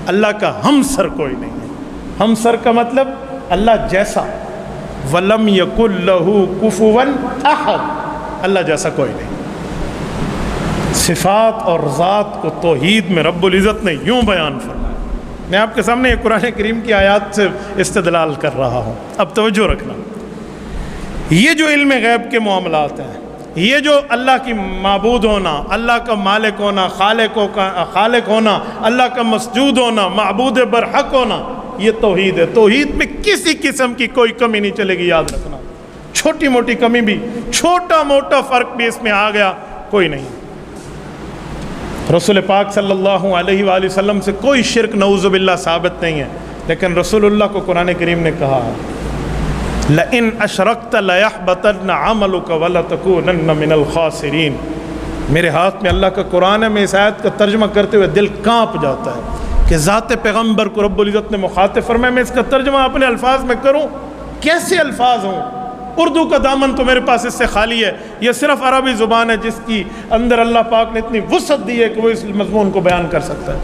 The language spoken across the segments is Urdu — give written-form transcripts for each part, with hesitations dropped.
اللہ کا ہمسر کوئی نہیں ہے۔ ہمسر کا مطلب اللہ جیسا، وَلَمْ يَكُنْ لَهُ كُفُوًا أَحَدٌ، اللہ جیسا کوئی نہیں۔ صفات اور ذات کو توحید میں رب العزت نے یوں بیان فرمایا۔ میں آپ کے سامنے یہ قرآن کریم کی آیات سے استدلال کر رہا ہوں، اب توجہ رکھنا۔ یہ جو علم غیب کے معاملات ہیں، یہ جو اللہ کی معبود ہونا، اللہ کا مالک ہونا، خالق ہونا، اللہ کا مسجود ہونا، معبود برحق ہونا، یہ توحید ہے۔ توحید میں کسی قسم کی کوئی کمی نہیں چلے گی، یاد رکھنا۔ چھوٹی موٹی کمی بھی، چھوٹا موٹا فرق بھی اس میں آ گیا کوئی نہیں۔ رسول پاک صلی اللہ علیہ وآلہ وسلم سے کوئی شرک نعوذ باللہ ثابت نہیں ہے، لیکن رسول اللہ کو قرآن کریم نے کہا لَإِنْ أَشْرَكْتَ لَيَحْبَطَنَّ عَمَلُكَ وَلَتَكُونَنَّ مِنَ الْخَاسِرِينَ۔ میرے ہاتھ میں اللہ کا قرآن ہے، میں اس آیت کا ترجمہ کرتے ہوئے دل کانپ جاتا ہے کہ ذات پیغمبر کو رب العزت نے مخاطب فرمایا، میں اس کا ترجمہ اپنے الفاظ میں کروں، کیسے الفاظ ہوں؟ اردو کا دامن تو میرے پاس اس سے خالی ہے، یہ صرف عربی زبان ہے جس کی اندر اللہ پاک نے اتنی وسعت دی ہے کہ وہ اس مضمون کو بیان کر سکتا ہے۔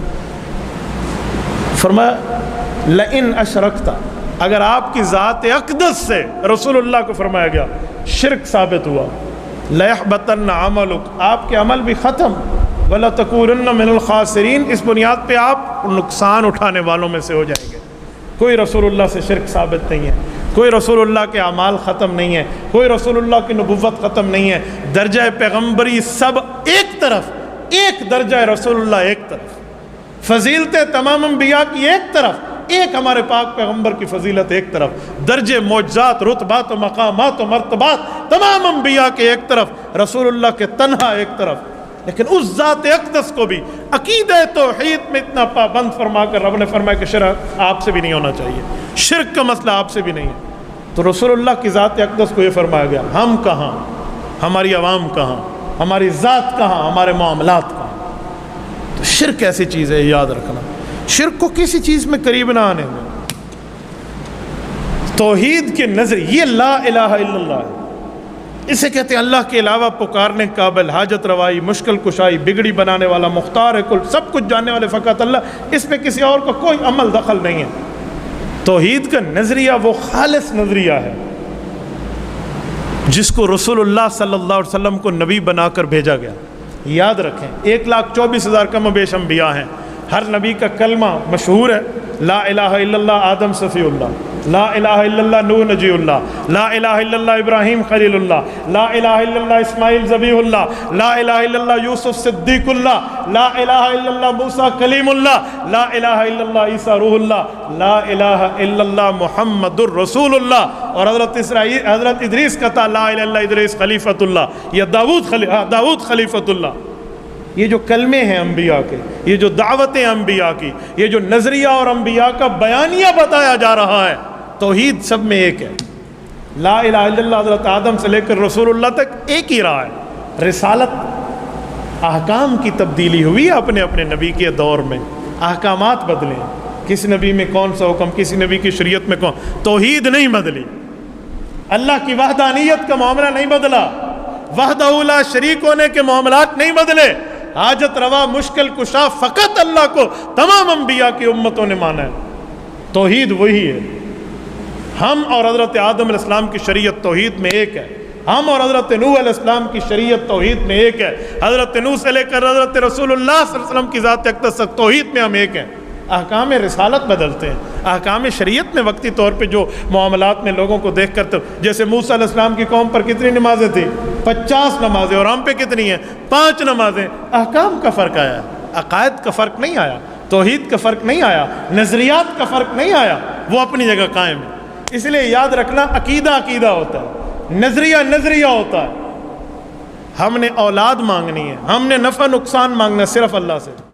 فرمایا لَإِنْ أَشْرَكْتَ، اگر آپ کی ذات اقدس سے رسول اللہ کو فرمایا گیا شرک ثابت ہوا، لَيَحْبَطَنَّ عَمَلُكَ، آپ کے عمل بھی ختم، وَلَتَكُونَنَّ مِنَ الْخَاسِرِينَ، اس بنیاد پہ آپ نقصان اٹھانے والوں میں سے ہو جائیں گے۔ کوئی رسول اللہ سے شرک ثابت نہیں ہے، کوئی رسول اللہ کے اعمال ختم نہیں ہے، کوئی رسول اللہ کی نبوت ختم نہیں ہے، درجہ پیغمبری سب ایک طرف، ایک درجہ رسول اللہ ایک طرف، فضیلتیں تمام انبیاء کی ایک طرف، ایک ہمارے پاک پیغمبر کی فضیلت ایک طرف، درجے معجزات رتبات و مقامات و مرتبات تمام انبیاء کے ایک طرف، رسول اللہ کے تنہا ایک طرف۔ لیکن اس ذات اقدس کو بھی عقیدہ توحید میں اتنا پابند فرما کر رب نے فرمایا کہ شرک آپ سے بھی نہیں ہونا چاہیے، شرک کا مسئلہ آپ سے بھی نہیں ہے۔ تو رسول اللہ کی ذات اقدس کو یہ فرمایا گیا، ہم کہاں، ہماری عوام کہاں، ہماری ذات کہاں، ہمارے معاملات کہاں۔ تو شرک ایسی چیز ہے، یاد رکھنا، شرک کو کسی چیز میں قریب نہ آنے میں۔ توحید کے نظر یہ لا الہ الا اللہ ہے، اسے کہتے ہیں اللہ کے علاوہ پکارنے قابل، حاجت روائی، مشکل کشائی، بگڑی بنانے والا، مختار کل، سب کچھ جاننے والے فقط اللہ، اس میں کسی اور کا کوئی عمل دخل نہیں ہے۔ توحید کا نظریہ وہ خالص نظریہ ہے جس کو رسول اللہ صلی اللہ علیہ وسلم کو نبی بنا کر بھیجا گیا۔ یاد رکھیں 1,24,000 کم و بیش انبیاء ہیں، ہر نبی کا کلمہ مشہور ہے، لا الہ الا اللہ آدم صفی اللہ، لا الہ الا اللہ نوح نجی اللہ، لا الہ الا اللہ ابراہیم خلیل اللہ، لا الہ الا اللہ اسماعیل ذبیح اللہ، لا الہ الا اللہ یوسف صدیق اللہ، لا الہ الا اللہ موسیٰ کلیم اللہ، لا الہ الا اللہ عیسیٰ روح اللہ، لا الہ الا اللہ محمد الرسول اللہ۔ اور حضرت ادریس کا تھا لا الہ الا اللہ ادریس خلیفۃ اللہ، یا داؤد خلیفۃ اللہ۔ یہ جو کلمے ہیں انبیاء کے، یہ جو دعوتیں انبیاء کی، یہ جو نظریہ اور انبیاء کا بیانیہ بتایا جا رہا ہے، توحید سب میں ایک ہے۔ لا الہ الا اللہ حضرت آدم سے لے کر رسول اللہ تک ایک ہی رہا ہے۔ رسالت احکام کی تبدیلی ہوئی ہے اپنے اپنے نبی کے دور میں، احکامات بدلے، کس نبی میں کون سا حکم، کسی نبی کی شریعت میں کون، توحید نہیں بدلی، اللہ کی وحدانیت کا معاملہ نہیں بدلا، وحدہ لا شریک ہونے کے معاملات نہیں بدلے، حاجت روا مشکل کشا فقط اللہ کو تمام انبیاء کی امتوں نے مانا ہے۔ توحید وہی ہے، ہم اور حضرت آدم علیہ السلام کی شریعت توحید میں ایک ہے، ہم اور حضرت نوح علیہ السلام کی شریعت توحید میں ایک ہے، حضرت نوح سے لے کر حضرت رسول اللہ صلی اللہ علیہ وسلم کی ذات اقدس تک توحید میں ہم ایک ہیں۔ احکام رسالت بدلتے ہیں، احکام شریعت میں وقتی طور پہ جو معاملات میں لوگوں کو دیکھ کر، جیسے موسیٰ علیہ السلام کی قوم پر کتنی نمازیں تھیں؟ 50 نمازیں، اور ہم پہ کتنی ہیں؟ 5 نمازیں۔ احکام کا فرق آیا، عقائد کا فرق نہیں آیا، توحید کا فرق نہیں آیا، نظریات کا فرق نہیں آیا، وہ اپنی جگہ قائم ہے۔ اس لیے یاد رکھنا، عقیدہ عقیدہ ہوتا ہے، نظریہ نظریہ ہوتا ہے۔ ہم نے اولاد مانگنی ہے، ہم نے نفع نقصان مانگنا صرف اللہ سے۔